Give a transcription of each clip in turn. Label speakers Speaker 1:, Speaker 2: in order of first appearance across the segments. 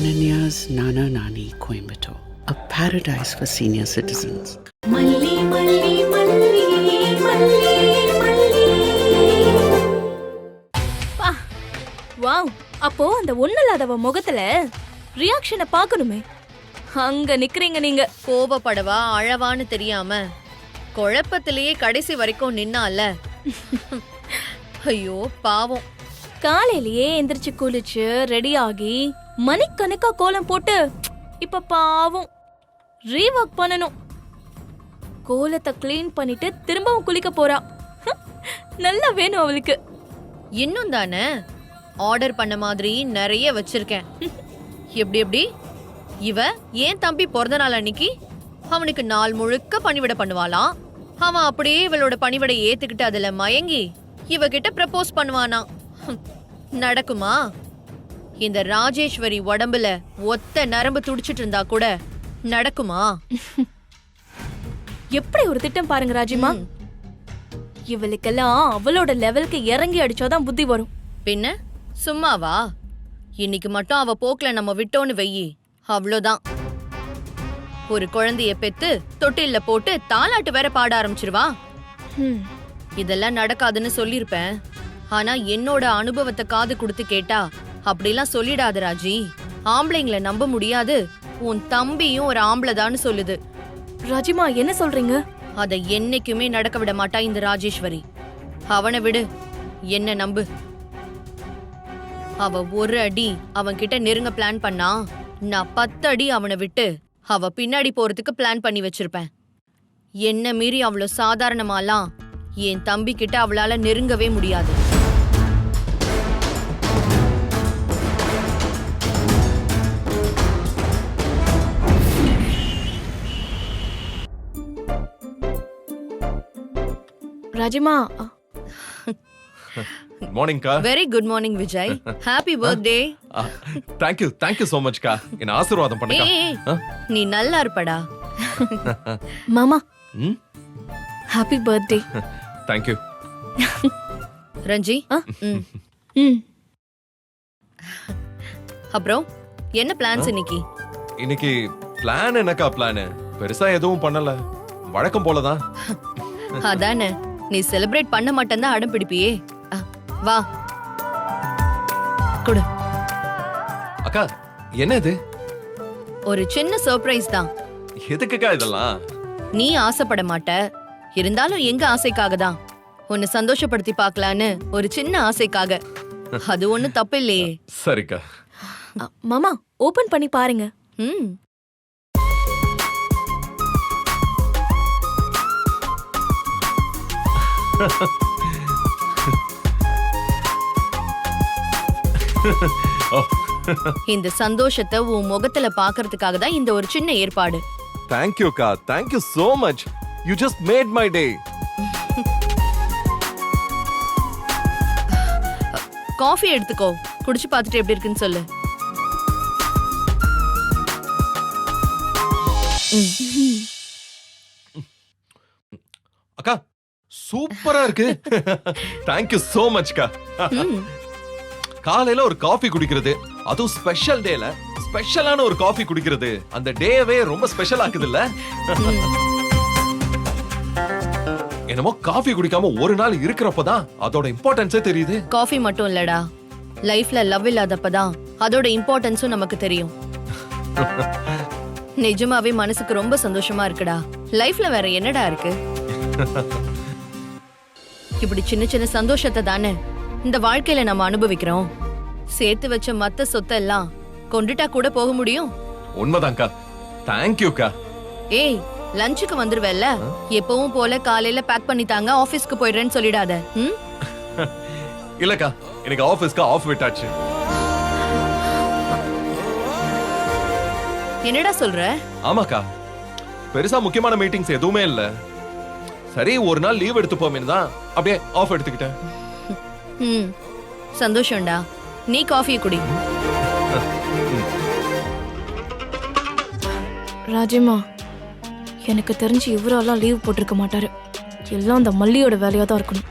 Speaker 1: Ananya's Nana Nani Coimbatore, a paradise for senior citizens.
Speaker 2: மல்லி மல்லி மல்லி மல்லி மல்லி.
Speaker 3: வாவ், அப்போ அந்த ஒண்ணுலாதவ முகத்துல ரியாக்ஷனை பார்க்கணுமே. அங்க நிக்கிறீங்க நீங்க.
Speaker 4: கோபப்படவா அழவான்னு தெரியாம குழப்பத்திலேயே கடைசி வரைக்கும் நின்னால. ஐயோ பாவம்.
Speaker 3: காலையிலேயே எந்திரிச்சு குளிச்சு ரெடி ஆகி மணிக்கணக்கா கோலம் போட்டு இப்ப பாவம் ரீவொர்க் பண்ணணும். கோலத்தை கிளீன் பண்ணிட்டு திரும்பவும் குளிக்க போறா. நல்லா வேணும் அவளுக்கு.
Speaker 4: இன்னும் தானே ஆர்டர் பண்ண மாதிரி நிறைய வச்சிருக்கேன். எப்படி எப்படி இவ ஏன் தம்பி பிறந்த நாள் அன்னைக்கு அவனுக்கு நாள் முழுக்க பணிவிட பண்ணுவாளாம். அவன் அப்படியே இவளோட பணிவிடை ஏத்துக்கிட்டு அதுல மயங்கி இவகிட்ட ப்ரப்போஸ் பண்ணுவானா? நடக்குமா? இந்த ராஜேஸ்வரி உடம்புல ஒத்த நரம்பு துடிச்சிட்டு இருந்தா கூட நடக்குமா?
Speaker 3: எப்படி ஒரு திட்டம் பாருங்க ராஜிமா. இவளுக்கெல்லாம் அவளோட லெவலுக்கு இறங்கி அடிச்சாதான் புத்தி வரும்.
Speaker 4: பின்ன சும்மாவா? இன்னைக்கு மட்டும் அவ போக்குல நம்ம விட்டோன்னு வெயி, அவ்வளோதான். ஒரு குழந்தைய பெத்து தொட்டில்ல போட்டு தாலாட்டு வேற பாட ஆரம்பிச்சிருவா. இதெல்லாம் நடக்காதுன்னு சொல்லிருப்பேன். ஆனா என்னோட அனுபவத்தை காது கொடுத்து கேட்டா அப்படிலாம் சொல்லிடாத ராஜி. ஆம்பளைங்களை நம்ப முடியாது, உன் தம்பியும் ஒரு ஆம்பளைதான்னு சொல்லுது.
Speaker 3: ராஜிமா என்ன சொல்றீங்க?
Speaker 4: அதை என்னைக்குமே நடக்க விட மாட்டா இந்த ராஜேஸ்வரி. அவனை விடு, என்ன நம்பு. அவ ஒரு அடி அவன் கிட்ட நெருங்க பிளான் பண்ணா, நான் 10 அடி அவனை விட்டு அவ பின்னாடி போறதுக்கு பிளான் பண்ணி வச்சிருப்பேன். என்ன மீறி அவ்வளோ சாதாரணமாலாம் என் தம்பி கிட்ட அவளால நெருங்கவே முடியாது.
Speaker 3: ராஜிமா.
Speaker 5: குட் மார்னிங் கா.
Speaker 4: Very good morning Vijay. Happy birthday.
Speaker 5: Thank you so much கா. என்ன ஆசீர்வாதம் பண்ணுங்க.
Speaker 4: நீ நல்லா இருப்படா.
Speaker 3: மாமா happy birthday.
Speaker 5: Thank you.
Speaker 4: Ranji. அப்புறம் என்ன பிளான்ஸ் இன்னைக்கு?
Speaker 5: இன்னைக்கு பிளான் என்னக்கா பிளான்? பெருசா எதுவும் பண்ணல, வழக்கம் போலதான்.
Speaker 4: அதானே, நீ செலிப்ரேட் பண்ண மாட்டேன் தான் அடம் பிடிப்பியே. வா குடு.
Speaker 5: அக்கா என்ன இது?
Speaker 4: ஒரு சின்ன சர்ப்ரைஸ் தான்.
Speaker 5: எதுக்குக்கா இதெல்லாம்?
Speaker 4: நீ ஆசைப்பட மாட்ட, இருந்தாலும் எங்க ஆசைக்காக தான். உன்னை சந்தோஷப்படுத்தி பார்க்கலான்னு ஒரு சின்ன ஆசைக்காக. அது ஒண்ணு தப்பு இல்லையே.
Speaker 5: சரிக்கா.
Speaker 3: மாமா ஓபன் பண்ணி பாருங்க.
Speaker 4: இந்த சந்தோஷத்தை உன் முகத்துல பாக்குறதுக்காக தான் இந்த ஒரு சின்ன ஏற்பாடு.
Speaker 5: Thank you கா. Thank you so much. You just made my day.
Speaker 4: Coffee எடுத்துக்கோ, குடிச்சு பார்த்துட்டு எப்படி இருக்குன்னு சொல்லு.
Speaker 5: அக்கா சூப்பரா இருக்கு. Thank you so much கா. காலையில ஒரு காஃபி குடிக்கிறது, அதுவும் ஸ்பெஷல் டேல ஸ்பெஷலான ஒரு காஃபி குடிக்கிறது அந்த டேவே ரொம்ப ஸ்பெஷல் ஆக்குதுல்ல. என்னமோ காஃபி குடிக்காம ஒரு நாள் இருக்கிறப்பதான் அதோட இம்பார்ட்டன்ஸே தெரியுது.
Speaker 4: காஃபி மட்டும் இல்லடா, லைஃப்ல லவ் இல்லாதப்பதான் அதோட இம்பார்ட்டன்ஸும் நமக்கு தெரியும். நிஜமாவே மனசுக்கு ரொம்ப சந்தோஷமா இருக்குடா. லைஃப்ல வேற என்னடா இருக்கு? இப்படி சின்ன சின்ன சந்தோஷத்தை தானே இந்த வாழ்க்கையில நம்ம அனுபவிக்கிறோம். சேர்த்து வச்ச மத்த சொத்தெல்லாம் கொண்டுட்டா கூட போக முடியும்.
Speaker 5: உண்மைதான்க்கா. தேங்க்யூக்கா.
Speaker 4: ஏய், லஞ்சுக்கு வந்துருவல்ல, எப்பவும் போல காலையில பேக் பண்ணி தாங்க, ஆபீஸ்க்கு போயிடுறேன்னு சொல்லிடாத.
Speaker 5: இல்லக்கா, எனக்கு ஆபீஸ்க்கு ஆஃப் விட்டாச்சு.
Speaker 4: என்னடா சொல்ற?
Speaker 5: ஆமாக்கா, பெருசா முக்கியமான மீட்டிங்ஸ் எதுவுமே இல்ல. சரி ஒரு நாள் லீவ் எடுத்து போமேன்னு தான் அப்படியே ஆஃப் எடுத்துக்கிட்டேன்.
Speaker 4: சந்தோஷம்டா. நீ காஃபி குடி.
Speaker 3: ராஜிமா, எனக்கு தெரிஞ்சு இவரெல்லாம் லீவ் போட்டிருக்க மாட்டாரு. எல்லாம் அந்த மல்லியோட வேலையா தான் இருக்கணும்.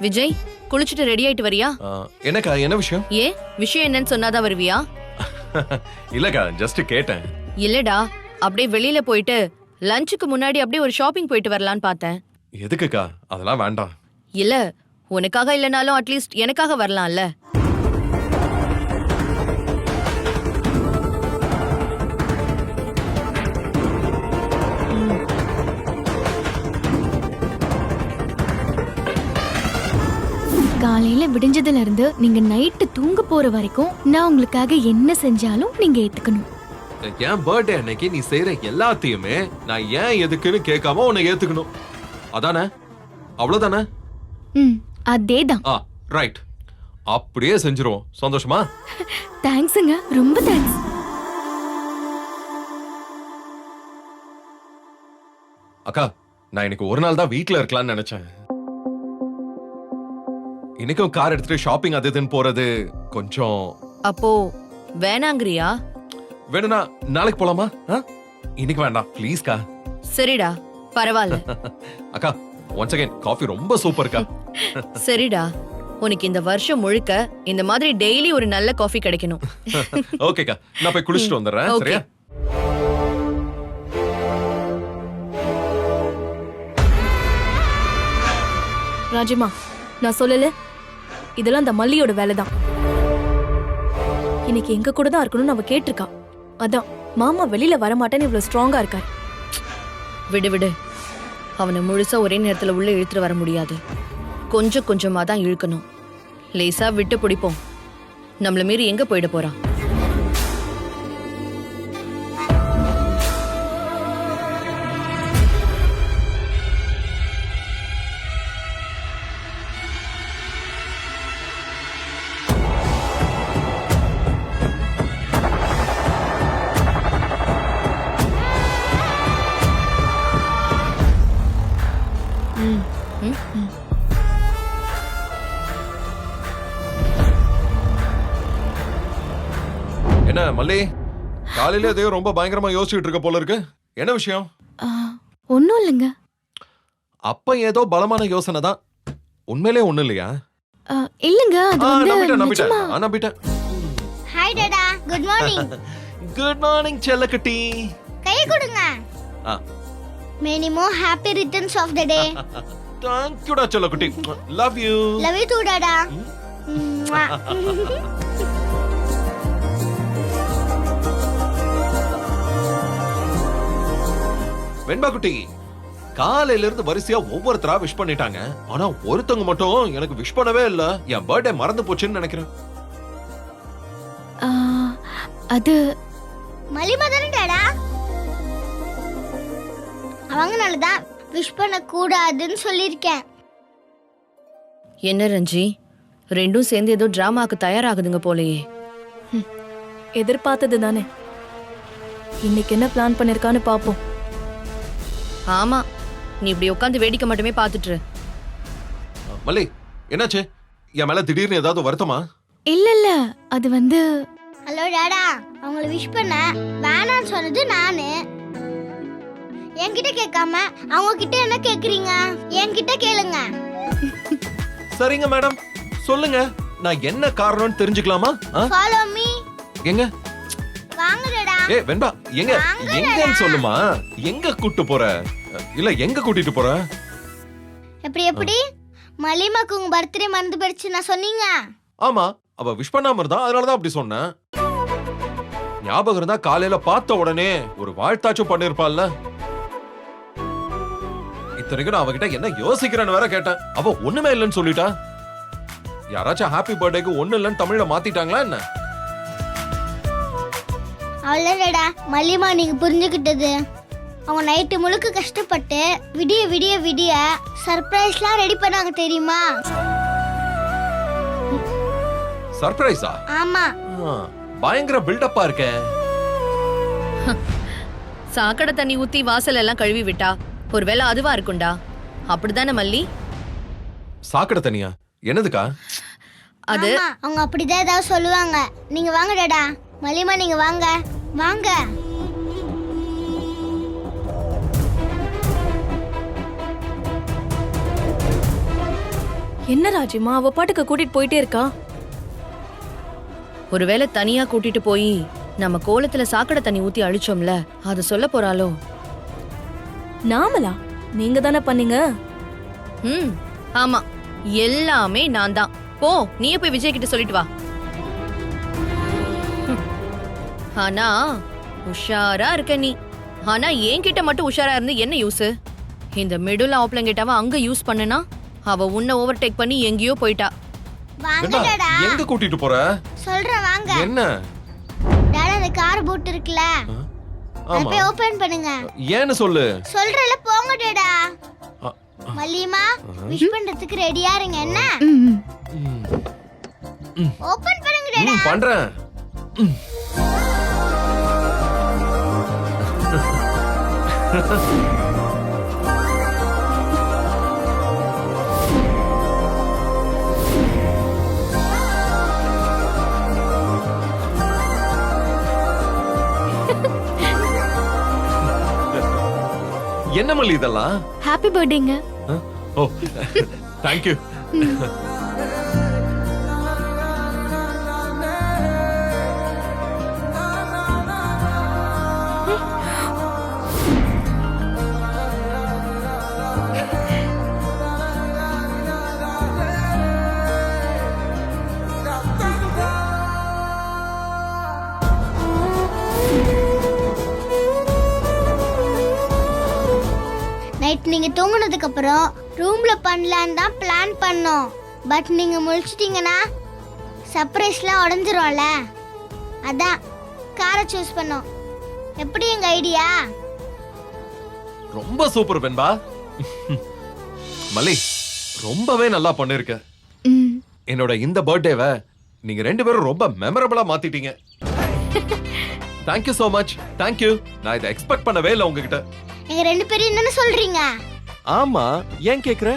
Speaker 4: விஜய் குளிச்சுட்டு ரெடி ஆயிட்டு வரியா?
Speaker 5: என்னக்கா என்ன விஷயம்?
Speaker 4: விஷயம் என்னன்னு சொன்னாதான் வருவியா?
Speaker 5: இல்லக்கா ஜஸ்ட் கேட்டேன்.
Speaker 4: இல்லடா, அப்படியே வெளியில போயிட்டு லஞ்சுக்கு முன்னாடி அப்படியே ஒரு ஷாப்பிங் போயிட்டு வரலான்னு பார்த்தேன்.
Speaker 5: எதுக்குக்கா? அதெல்லாம் வேண்டாம்.
Speaker 4: இல்ல, உனக்காக இல்லனாலும் அட்லீஸ்ட் எனக்காக வரலாம்ல.
Speaker 6: காலையில விடிஞ்சதுல இருந்து நீங்க நைட்டு தூங்க போற வரைக்கும் நான் உங்களுக்காக என்ன செஞ்சாலும் நீங்க ஏத்துக்கணும்.
Speaker 5: என் பர்த்டே அன்னைக்கு நீ செய்யற எல்லாத்தையுமே நான் ஏன் எதுக்குன்னு கேட்காம உன்னை ஏத்துக்கணும். அதானே? அவ்வளவுதானே?
Speaker 6: அதேதான்.
Speaker 5: ரைட். அப்படியே செஞ்சிருவோம். சந்தோஷமா?
Speaker 6: தேங்க்ஸுங்க, ரொம்ப தேங்க்ஸ்.
Speaker 5: அக்கா, நான் இன்னைக்கு ஒரு நாள் தான் வீட்ல இருக்கலாம்னு நினைச்சேன். இன்னைக்கும் கார் எடுத்துட்டு ஷாப்பிங் அது இதுன்னு போறது கொஞ்சம்.
Speaker 4: அப்போ வேணாங்கிறியா?
Speaker 5: வேணும்னா நாளைக்கு போலாமா? இன்னைக்கு வேண்டாம் ப்ளீஸ்க்கா.
Speaker 4: சரிடா, பரவாயில்ல.
Speaker 5: அக்கா, ஒன்ஸ் அகைன் காஃபி ரொம்ப சூப்பர்க்கா.
Speaker 4: சரிடா, உனக்கு இந்த வருஷம் முழுக்க இந்த மாதிரி டெய்லி ஒரு நல்ல காஃபி கிடைக்கணும்.
Speaker 5: ஓகேக்கா, நான் போய் குளிச்சுட்டு வந்துடுறேன்.
Speaker 4: Okay.
Speaker 5: சரியா?
Speaker 3: ராஜிமா, நான் சொல்லல, இதெல்லாம் அந்த மல்லியோட வேலை தான். இன்னைக்கு எங்க கூட தான் இருக்கணும்னு அவ கேட்டிருக்கா. அதான் மாமா வெளியில வரமாட்டேன்னு இவ்வளவு ஸ்ட்ராங்கா இருக்காரு.
Speaker 4: விடு விடு, அவனை முழுசா ஒரே நேரத்துல உள்ள இழுத்துட்டு வர முடியாது. கொஞ்சம் கொஞ்சமா தான் இழுக்கணும். லேசா விட்டு பிடிப்போம். நம்மள மீறி எங்க போயிட போறான்?
Speaker 5: என்ன மல்லி, காலையில எதையோ ரொம்ப பயங்கரமா யோசிச்சுட்டு இருக்க போல இருக்கு. என்ன விஷயம்?
Speaker 6: ஒன்னும் இல்லைங்க.
Speaker 5: அப்ப ஏதோ பலமான யோசனை தான். உண்மையிலே ஒண்ணு இல்லையா?
Speaker 6: இல்லங்க, அது வந்து நிஜமா.
Speaker 5: நம்பிட்டேன்.
Speaker 7: ஹாய் டாடா, குட் மார்னிங்.
Speaker 5: குட் மார்னிங் செல்லக்குட்டி.
Speaker 7: கை கொடுங்க. Many more happy returns of the day.
Speaker 5: Thank you டா செல்லக்குட்டி. Love you.
Speaker 7: Love you too Tata.
Speaker 5: வெண்பா குட்டி, காலையில இருந்து வரிசையா ஒவ்வொருத்தரா விஷ் பண்ணிட்டாங்க. ஆனா ஒருத்தவங்க மட்டும் எனக்கு விஷ் பண்ணவே இல்ல. என் பர்த்டே மறந்து போச்சுன்னு நினைக்கிறேன்.
Speaker 6: அது
Speaker 7: மலிமா தானே டாடா? அவங்கனால தான் விஷ் பண்ண கூடாதுன்னு சொல்லிருக்கேன்.
Speaker 4: என்ன ரஞ்சி, ரெண்டும் சேர்ந்து ஏதோ டிராமாக்கு தயாராகுதுங்க போலயே.
Speaker 3: எதிர்பார்த்தது தானே. இன்னைக்கு என்ன பிளான் பண்ணிருக்கான்னு பாப்போம்.
Speaker 4: ஆமா, நீ இப்படி உட்காந்து வேடிக்கை மட்டுமே பாத்துட்டு.
Speaker 5: மல்லி, என்னாச்சு? என் மேல திடீர்னு ஏதாவது வருத்தமா?
Speaker 6: இல்ல இல்ல, அது வந்து.
Speaker 7: ஹலோ டாடா, அவங்கள விஷ் பண்ண வேணான்னு சொன்னது நானு. என்கிட்ட கேட்காம அவங்க கிட்ட என்ன கேக்குறீங்க? என்கிட்ட கேளுங்க.
Speaker 5: சரிங்க மேடம், சொல்லுங்க. நான் என்ன காரணம்னு தெரிஞ்சுக்கலாமா?
Speaker 7: Follow me.
Speaker 5: எங்க?
Speaker 7: வாங்க டாடா.
Speaker 5: ஏய் வெண்பா, எங்க? எங்கன்னு சொல்லுமா. எங்க கூட்டி போற? இல்ல எங்க கூட்டிட்டு போற?
Speaker 7: எப்படி மலிமாக்கு உங்க பர்த்டே மறந்து போயிடுச்சு நான் சொன்னீங்க.
Speaker 5: ஆமா, அவ விஷ் பண்ணாம இருந்தா, அதனால தான் அப்படி சொன்னேன். ஞாபகம் இருந்தா காலையில பார்த்த உடனே ஒரு வாழ்த்தாச்சும் பண்ணிருப்பாள்ல. இத்தனைக்கும் நான் அவகிட்ட என்ன யோசிக்கிறேன்னு வேற கேட்டேன். அவ ஒண்ணுமே இல்லைன்னு சொல்லிட்டா. யாராச்சும் ஹாப்பி பர்த்டேக்கு ஒண்ணு இல்லைன்னு தமிழ்ல மாத்திட்டாங்களா என்ன?
Speaker 7: அவ்வளோடா மல்லிமா, நீங்க புரிஞ்சுக்கிட்டது. அவங்க நைட்டு முழுக்க கஷ்டப்பட்டு விடிய விடிய விடிய சர்ப்ரைஸ்லாம் ரெடி பண்ணாங்க தெரியுமா?
Speaker 5: சர்ப்ரைஸா?
Speaker 7: ஆமா.
Speaker 5: பயங்கர பில்டப்பா இருக்க.
Speaker 4: சாக்கடை தண்ணி ஊத்தி வாசல் எல்லாம் கழுவி விட்டா ஒருவேளை அதுவா இருக்கும்டா. அப்படிதானே மல்லி?
Speaker 5: சாக்கடை தண்ணியா? என்னதுக்கா?
Speaker 4: அது
Speaker 7: ஆமா, அவங்க அப்படிதான் ஏதாவது சொல்லுவாங்க. நீங்க வாங்க டாடா. மல்லிமா, நீங்க வாங்க வாங்க.
Speaker 3: என்ன ராஜிமா அவ பாட்டுக்கு கூட்டிட்டு போயிட்டே இருக்கா?
Speaker 4: ஒருவேளை தனியா கூட்டிட்டு போய் நம்ம கோலத்துல சாக்கடை தண்ணி ஊத்தி அழிச்சோம்ல அத சொல்ல போறாளோ?
Speaker 3: நாமலா? நீங்க தானே பண்ணீங்க.
Speaker 4: ம் ஆமா, எல்லாமே நான் தான். போ, நீயே போய் விஜய் கிட்ட சொல்லிட்டு வா. ஆனா உஷாரா இருக்க நீ. ஆனா என்கிட்ட மட்டும் உஷாரா இருந்து என்ன யூஸ்? இந்த மிடில் ஆப்லங்கிட்டவ அங்க யூஸ் பண்ணுனா அவ உன்னை ஓவர்டேக் பண்ணி எங்கேயோ போயிட்டா.
Speaker 7: வாங்க
Speaker 5: வெண்பா,
Speaker 7: டாடா.
Speaker 5: எங்க கூட்டிட்டு போற?
Speaker 7: சொல்றேன் வாங்க.
Speaker 5: என்ன?
Speaker 7: டாடா அந்த கார் பூட் இருக்குல்ல, அதை
Speaker 5: ஆமா,
Speaker 7: போய் ஓபன் பண்ணுங்க.
Speaker 5: ஏன்னு சொல்லு.
Speaker 7: சொல்றல போங்க டாடா.
Speaker 5: அ,
Speaker 7: மல்லிமா விஷ் பண்றதுக்கு ரெடியா இருங்க என்ன?
Speaker 6: ம், ம்.
Speaker 7: ஓபன் பண்ணுங்க டாடா.
Speaker 5: பண்றேன். என்ன மல்லி இதெல்லாம்?
Speaker 6: ஹாப்பி பர்த்டேங்க.
Speaker 5: ஓ தேங்க்யூ.
Speaker 7: நைட் நீங்க தூங்குனதுக்கு அப்புறம் ரூம்ல பண்ணலான்னு தான் பிளான் பண்ணோம். பட் நீங்க முழிச்சிட்டீங்கன்னா சர்ப்ரைஸ்லாம் உடஞ்சிரும்ல, அதான் காரை சூஸ் பண்ணோம். எப்படி எங்க ஐடியா?
Speaker 5: ரொம்ப சூப்பர் வெண்பா. மல்லி ரொம்பவே நல்லா பண்ணிருக்க.
Speaker 6: ம்.
Speaker 5: என்னோட இந்த பர்த்டேவை நீங்க ரெண்டு பேரும் ரொம்ப மெமரபிளா மாத்திட்டீங்க. Thank you so much. தேங்க்யூ. நான் இதை எக்ஸ்பெக்ட் பண்ணவே இல்லை உங்ககிட்ட.
Speaker 7: எங்க ரெண்டு பேரும் என்னன்னு சொல்றீங்க?
Speaker 5: ஆமா, ஏன் கேக்குற?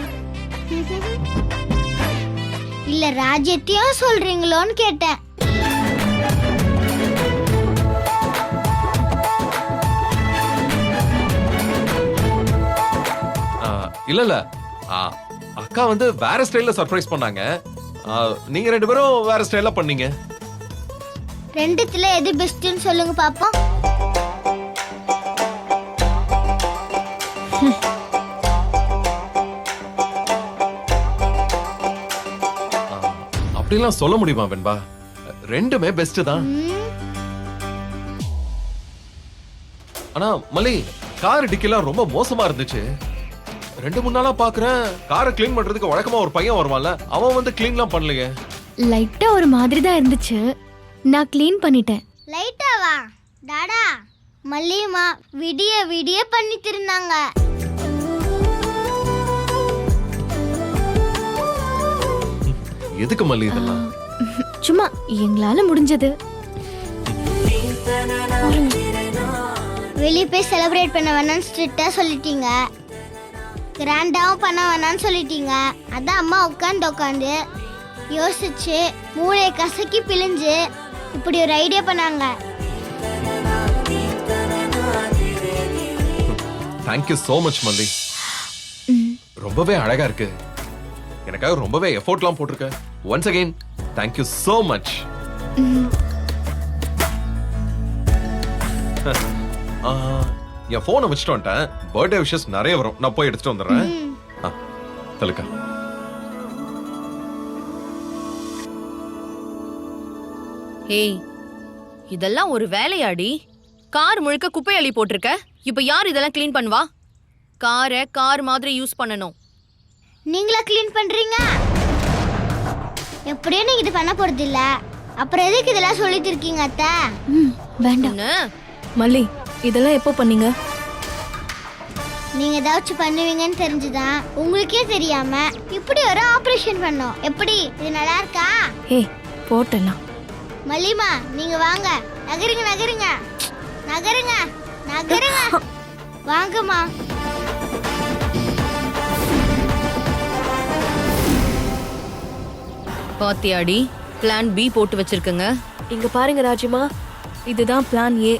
Speaker 7: இல்ல ராஜ்யத்தையும் சொல்றீங்களோன்னு கேட்டேன்.
Speaker 5: இல்ல இல்ல, அக்கா வந்து வேற ஸ்டைல்ல சர்ப்ரைஸ் பண்ணாங்க. நீங்க ரெண்டு பேரும் வேற ஸ்டைல்ல பண்ணீங்க.
Speaker 7: ரெண்டுத்துல எது பெஸ்ட்னு சொல்லுங்க பாப்போம்.
Speaker 5: அப்படிலாம் சொல்ல முடியுமா வெண்பா? ரெண்டுமே பெஸ்ட் தான். ஆனா மல்லி, கார் டிக்கிலாம் ரொம்ப மோசமா இருந்துச்சு. 2-3 நாளா பாக்குறேன் காரை க்ளீன் பண்றதுக்கு வழக்கமா ஒரு பையன் வருவான்ல, அவன் வந்து க்ளீன்லாம் பண்ணலையே.
Speaker 6: லைட்டா ஒரு மாதிரி தான் இருந்துச்சு. நான் க்ளீன் பண்ணிட்டேன்.
Speaker 7: லைட்டாவா? டாடா மல்லியம்மா விடிய விடிய பண்ணிட்டு இருந்தாங்க.
Speaker 5: எதுக்கு மல்லி இதெல்லாம்?
Speaker 6: சும்மா எங்களால முடிஞ்சது.
Speaker 7: வெளியே போய் செலிப்ரேட் பண்ண வேணாம்னு ஸ்ட்ரிக்டா சொல்லிட்டீங்க. கிராண்டாவும் பண்ண வேணாம்னு சொல்லிட்டீங்க. அதான் அம்மா உட்காந்து யோசிச்சு மூளையை கசக்கி பிழிஞ்சு இப்படி ஒரு ஐடியா பண்ணாங்க.
Speaker 5: தேங்க்யூ சோ மச் மல்லி. ரொம்பவே அழகா இருக்கு. எனக்காக ரொம்பவே எஃபோர்ட்லாம் போட்டிருக்க. Once again thank you so much. என் போனை வச்சுட்டு வந்துட்டேன். பர்த்டே விஷஸ் நிறைய வரும், நான் போய் எடுத்துட்டு வந்துடுறேன். தலுக்கா.
Speaker 4: ஏய், இதெல்லாம் ஒரு வேலையாடி? கார் முழுக்க குப்பை அள்ளி போட்டிருக்க. இப்ப யார் இதெல்லாம் க்ளீன் பண்ணுவா? காரை கார் மாதிரி யூஸ் பண்ணணும்.
Speaker 7: நீங்களா க்ளீன் பண்றீங்க? எப்படியும் நீங்க இது பண்ண போறது இல்ல, அப்புறம் எதுக்கு இதெல்லாம் சொல்லிட்டு இருக்கீங்க அத்தை?
Speaker 6: வேண்டாம்.
Speaker 4: என்ன?
Speaker 3: மல்லி இதெல்லாம் எப்போ பண்ணீங்க?
Speaker 7: நீங்க ஏதாச்சும் பண்ணுவீங்கன்னு தெரிஞ்சுதான் உங்களுக்கே தெரியாம இப்படி ஒரு ஆபரேஷன் பண்ணோம். எப்படி இது நல்லா இருக்கா?
Speaker 3: ஏய் போட்டேன்னா.
Speaker 7: மல்லிமா நீங்க வாங்க. நகருங்க நகருங்க நகருங்க நகருங்க. வாங்கம்மா.
Speaker 4: பாத்தியாடி, பிளான் பி போட்டு வச்சிருக்குங்க.
Speaker 3: இங்க பாருங்க ராஜிமா, இதுதான் பிளான் ஏ,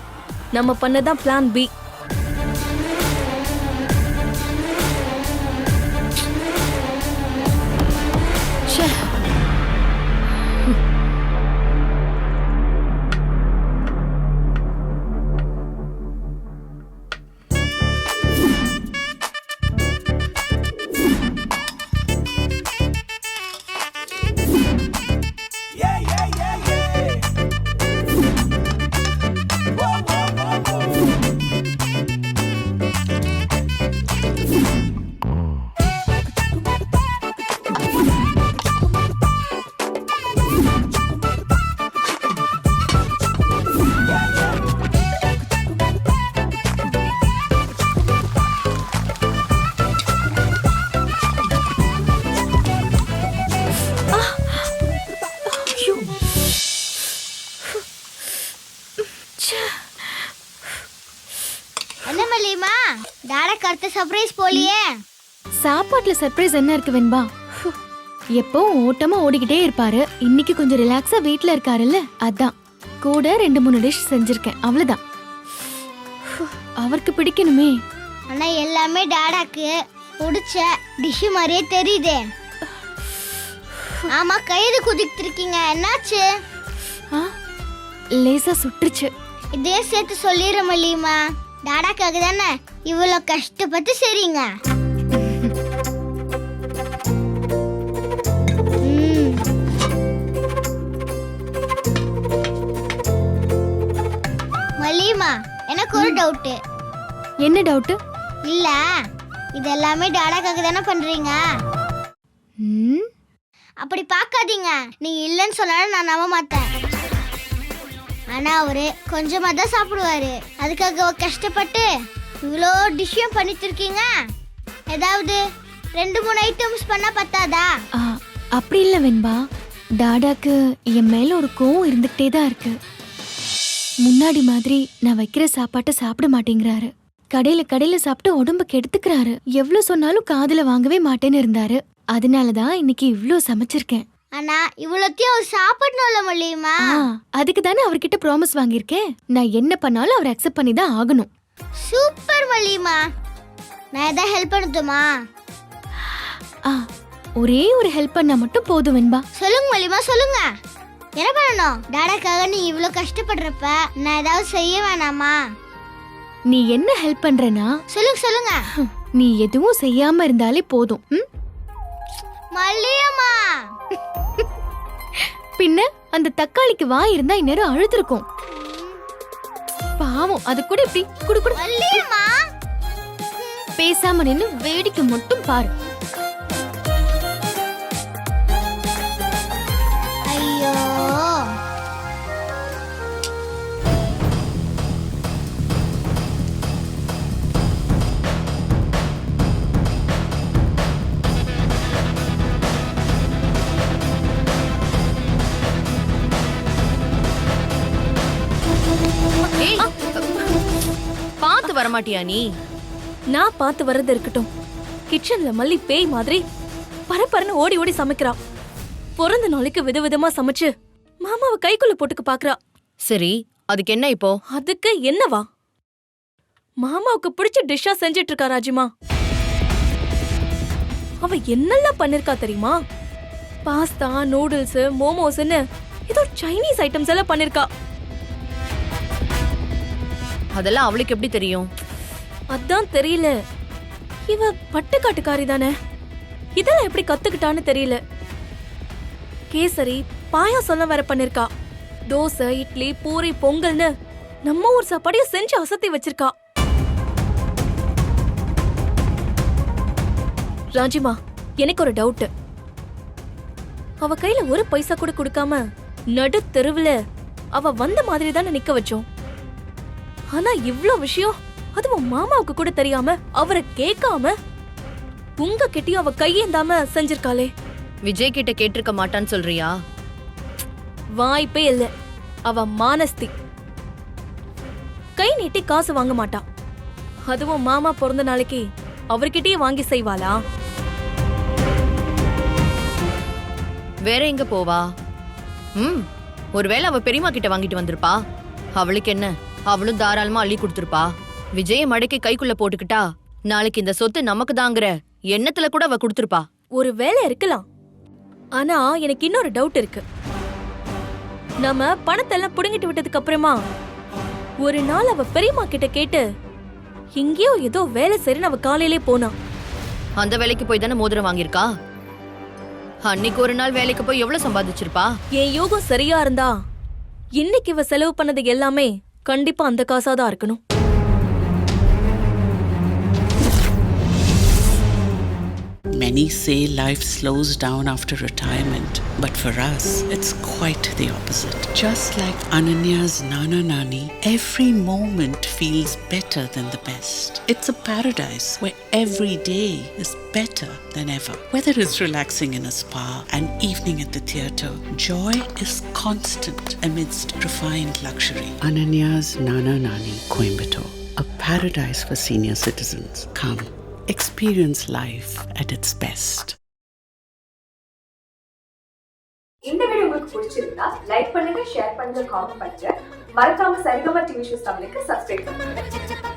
Speaker 3: நம்ம பண்ணதான் பிளான் பி.
Speaker 7: சர்ப்ரைஸ் போலியே.
Speaker 6: சாப்பாட்டுல சர்ப்ரைஸ் என்ன இருக்கு வெண்பா? ஹு, எப்பவும் ஓட்டமா ஓடிக்கிட்டே இருப்பாரு. இன்னைக்கு கொஞ்சம் ரிலாக்ஸா வீட்ல இருக்காருல்ல, அதான் கூட 2-3 டிஷ் செஞ்சிருக்கேன், அவ்வளவுதான். ஹு, அவருக்கு பிடிக்கணுமே.
Speaker 7: ஆனா எல்லாமே டாடாக்கு பிடிச்ச டிஷ் மாதிரியே தெரியுதே. ஆமா, கயிறு குதித்திருக்கீங்க, என்னாச்சு?
Speaker 6: ஆ, லேசா சுட்டுருச்சு.
Speaker 7: இதே சேர்த்து சொல்லிடுற மல்லியம்மா, டாடாக்காக தானே இவ்வளோ கஷ்டப்பட்டு சரிங்க. மல்லியம்மா, எனக்கு ஒரு டவுட்டு.
Speaker 6: என்ன டவுட்?
Speaker 7: இல்ல, இது எல்லாமே டாடாக்காக தானே பண்றீங்க?
Speaker 6: ம்,
Speaker 7: அப்படி பார்க்காதீங்க. நீங்க இல்லைன்னு சொன்னாலும் நான் நம்ப மாட்டேன். ஆனா அவரு கொஞ்சமா தான் சாப்பிடுவாரு. அதுக்காக கஷ்டப்பட்டு இவ்வளோ டிஷ்ஷும் பண்ணிட்டு இருக்கீங்க. ஏதாவது 2-3 ஐட்டம்ஸ் பண்ணா பத்தாதா?
Speaker 6: ஆ, அப்படி இல்ல வெண்பா. டாடாக்கு என் மேல ஒரு கோவம் இருந்துகிட்டே தான் இருக்கு. முன்னாடி மாதிரி நான் வைக்கிற சாப்பாட்டை சாப்பிட மாட்டேங்கிறாரு. கடையில சாப்பிட்டு உடம்பு கெடுத்துக்கிறாரு. எவ்வளவு சொன்னாலும் காதுல வாங்கவே மாட்டேன்னு இருந்தாரு. அதனாலதான் இன்னைக்கு இவ்ளோ சமைச்சிருக்கேன்.
Speaker 7: ஆனா இவ்வளோத்தையும் அவர் சாப்பிடணும்ல மல்லியம்மா.
Speaker 6: அதுக்கு தானே அவர்கிட்ட ப்ராமிஸ் வாங்கியிருக்கேன். நான் என்ன பண்ணாலும் அவர் அக்செப்ட் பண்ணி தான் ஆகணும்.
Speaker 7: சூப்பர் மல்லியம்மா. நான் எதாவது ஹெல்ப் பண்ணட்டுமா?
Speaker 6: ஒரே ஒரு ஹெல்ப் பண்ணா மட்டும் போதும் வெண்பா.
Speaker 7: சொல்லுங்க மல்லியம்மா, சொல்லுங்க. என்ன பண்ணணும்? டாடாக்காக நீ இவ்வளோ கஷ்டப்படுறப்ப நான் ஏதாவது செய்ய வேணாமா?
Speaker 6: நீ என்ன ஹெல்ப் பண்றனா?
Speaker 7: சொல்லுங்க.
Speaker 6: நீ எதுவும் செய்யாம இருந்தாலே போதும்.
Speaker 7: மல்லியம்மா,
Speaker 6: பின்ன அந்த தக்காளிக்கு வாய் இருந்தா இந்நேரம் அழுதுருக்கும். பாவம், அது கூட இப்படி குடு குடு.
Speaker 7: மல்லியம்மா,
Speaker 6: பேசாம நின்னு வேடிக்கை மட்டும் பாரு.
Speaker 7: ஐயோ.
Speaker 4: ஏய், பார்த்து வரமாட்டியா நீ?
Speaker 3: நான் பார்த்து வர்றது இருக்கட்டும். கிச்சன்ல மல்லி பேய் மாதிரி பரபரன்னு ஓடி ஓடி சமைக்கிறா. பிறந்த நாளைக்கு விதவிதமா சமைச்சு மாமாவை கைக்குள்ள போட்டுக்க பாக்குறா.
Speaker 4: சரி, அதுக்கு என்ன இப்போ?
Speaker 3: அதுக்கு என்னவா? மாமாவுக்கு பிடிச்ச டிஷ்ஷா செஞ்சிட்டு இருக்கா ராஜிமா. அவ என்னெல்லாம் பண்ணிருக்கா தெரியுமா? பாஸ்தா, நூடுல்ஸ், மோமோஸ்னு ஏதோ சைனீஸ் ஐட்டம்ஸ் எல்லாம் பண்ணிருக்கா.
Speaker 4: அதெல்லாம் அவளுக்கு எப்படி தெரியும்?
Speaker 3: அதான் தெரியல. இவ பட்டுக்காட்டுக்காரி தானே, இதெல்லாம் எப்படி கத்துக்கிட்டான்னு தெரியல. கேசரி, பாயாசம் வேற பண்ணிருக்கா. தோசை, இட்லி, பூரி, பொங்கல்னு நம்ம ஊர் சாப்பாடையும் செஞ்சு அசத்தி வச்சிருக்கா. ராஜிமா, எனக்கு ஒரு டவுட். அவ கையில ஒரு பைசா கூட கொடுக்காம நடு தெருவுல அவ வந்த மாதிரி தானே நிக்க வச்சோம். ஆனா இவ்ளோ விஷயம் அதுவும் மாமாவுக்கு கூட தெரியாம, அவரை கேட்காம, உங்க கிட்டயும் அவ கையேந்தாம செஞ்சிருக்காளே.
Speaker 4: விஜய் கிட்ட கேட்டிருக்க மாட்டான்னு சொல்றியா?
Speaker 3: வாய்ப்பே இல்ல. அவ மானஸ்தி. கை நீட்டி காசு வாங்க மாட்டா. அதுவும் மாமா பிறந்த நாளைக்கு அவர்கிட்டயே வாங்கி செய்வாளா?
Speaker 4: வேற எங்க போவா? ஒருவேளை அவ பெரியம்மா கிட்ட வாங்கிட்டு வந்திருப்பா. அவளுக்கு என்ன, அவளும் தாராளமா அள்ளி கொடுத்திருப்பா. விஜய மடக்கி கைக்குள்ள போட்டுக்கிட்டா நாளைக்கு இந்த சொத்து நமக்கு தாங்கிற எண்ணத்துல கூட அவ கொடுத்திருப்பா.
Speaker 3: ஒரு வேலை இருக்கலாம். ஆனா எனக்கு இன்னொரு டவுட் இருக்கு. நம்ம பணத்தை எல்லாம் புடுங்கிட்டு விட்டதுக்கு அப்புறமா ஒரு நாள் அவ பெரியம்மா கிட்ட கேட்டு எங்கேயோ ஏதோ வேலை செய்யறன்னு அவ காலையிலே போனா.
Speaker 4: அந்த வேலைக்கு போய் தானே மோதிரம் வாங்கியிருக்கா. அன்னைக்கு ஒரு நாள் வேலைக்கு போய் எவ்வளவு சம்பாதிச்சிருப்பா.
Speaker 3: என் யோகம் சரியா இருந்தா இன்னைக்கு இவ செலவு பண்ணது எல்லாமே கண்டிப்பா அந்த காசாதான் இருக்கணும்.
Speaker 1: Many say life slows down after retirement, but for us, it's quite the opposite. Just like Ananya's Nana Nani, every moment feels better than the best. It's a paradise where every day is better than ever. Whether it's relaxing in a spa, an evening at the theatre, joy is constant amidst refined luxury. Ananya's Nana Nani, Coimbatore, a paradise for senior citizens. Come, Experience life at its best.
Speaker 8: இந்த video உங்களுக்கு பிடிச்சிருந்தா like பண்ணுங்க, share பண்ணுங்க, comment பண்ணுங்க. மறக்காம Saregama TV shows தமிழுக்கு subscribe பண்ணுங்க.